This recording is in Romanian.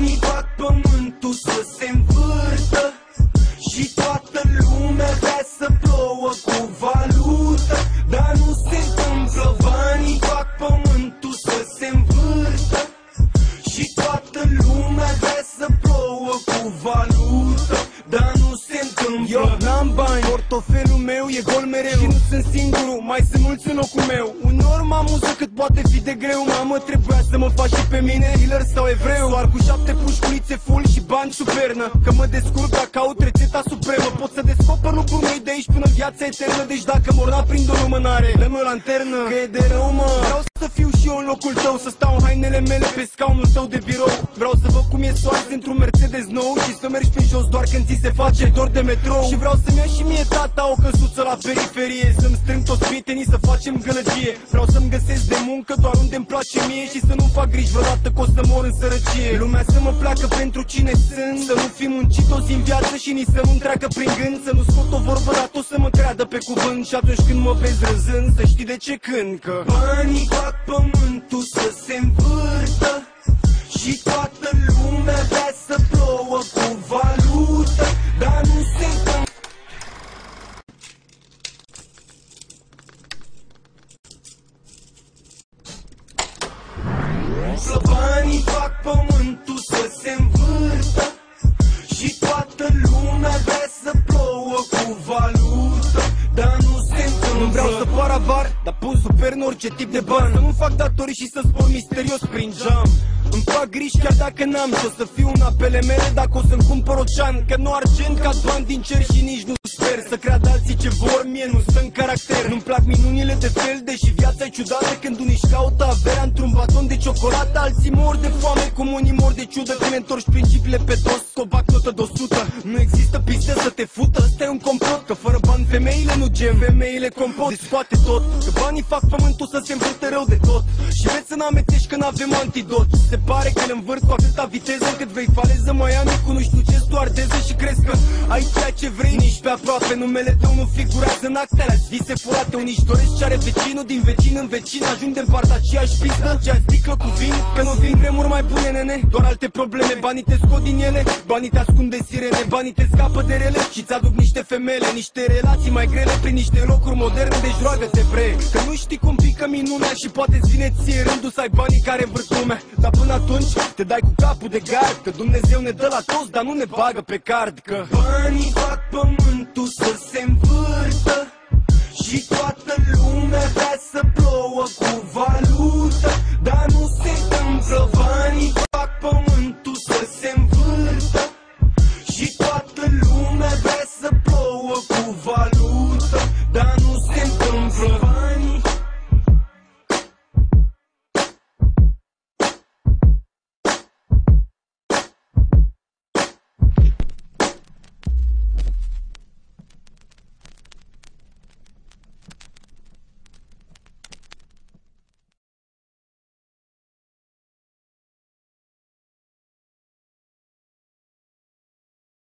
Banii fac pământul să se învârtă și toată lumea vrea să plouă cu valută, dar nu se întâmplă. Banii fac pământul să se învârtă și toată lumea vrea să plouă cu valută, dar nu se întâmplă. Eu n-am bani, portofelul meu e gol mereu și nu sunt singurul, mai sunt mulți în locul meu. Uneori mă amuză cât poate fi de greu. Mamă, trebuia să mă faci și pe mine dealer sau evreu. Doar cu 7 pușculițe full și bani sub pernă, că mă descurc dacă caut rețeta supremă. Pot să descoper lucruri noi de aici până în viața eternă. Deci dacă mor n-aprind o lumânare, dă-mi o lanternă, că e de rău, mă. Vreau să fiu și eu în locul tău, să stau în hainele mele pe scaunul tău de birou. Vreau să văd cum e soarele într-un Mercedes nou și să mergi pe jos doar când ți se face dor de metrou. Și vreau să-mi ia și mie tata o căsuță la periferie, să-mi strâng toți prietenii să facem gălăgie. Vreau să-mi găsesc de muncă doar unde-mi place mie și să nu fac griji vreodată că o să mor în sărăcie. Lumea să mă placă pentru cine sunt, să nu fi muncit o zi în viață și nici să nu-mi treacă prin gând. Să nu scot o vorbă, dar tot să mă creadă pe cuvânt. Și atunci când mă vezi râzând, să știi de ce cânt, că banii fac pământul să se învârtă și toată lumea vrea să plouă cu valută, dar nu se întâmplă. Banii fac pământul să se învârtă și toată lumea vrea să plouă cu valută, dar nu se întâmplă. Nu vreau să par avar, dar pun super în orice tip de bani. Să nu fac datorii și să zbor misterios prin geam. Îmi fac griji chiar dacă n-am și o să fiu în apele mele dacă o să-mi cumpăr ocean. Că nu argent ca bani din cer și nici nu sper să creadă alții ce vor, mie nu stă în caracter. Nu-mi plac minunile de fel, deși viața e ciudată. Când unii își caută averea într-un baton de ciocolată, alții mor de foame, cum unii mor de ciudă. Când întorci principiile pe dos, cu o bacnotă de 100. Nu există piste să te fută, ăsta e un complot. Că fără bani femeile nu gem, femeile compot. Deci scoate tot, că banii fac pământul să se învârte rău de tot. Și vreți să n-ametești că n-avem antidot. Se pare că îl învârt cu atâta viteză încât vei faleză Miami cu nu știu ce stoardeză. Și crezi că ai ceea ce vrei nici pe aproape. Numele tău nu figurează în actele azi vise furate. Unii își doresc ce are vecinul, din vecin în vecin ajung de împart aceeași pistă, cea sticlă cu vin. Că nu vin vremuri mai bune, nene, doar alte probleme. Banii te scot din ele, banii te ascund de sirene, banii te scapă de rele și-ți aduc niște femele, niște relații mai grele prin niște locuri moderne. Deci roagă-te, bre, că nu știi cum pică minunea și poate-ți vine ție rândul să ai banii care învârt lumea. Dar până atunci te dai cu capul de gard, că Dumnezeu ne dă la toți, dar nu ne bagă pe card. Că banii fac pământul să se învârtă și toată lumea vrea să plouă cu valută,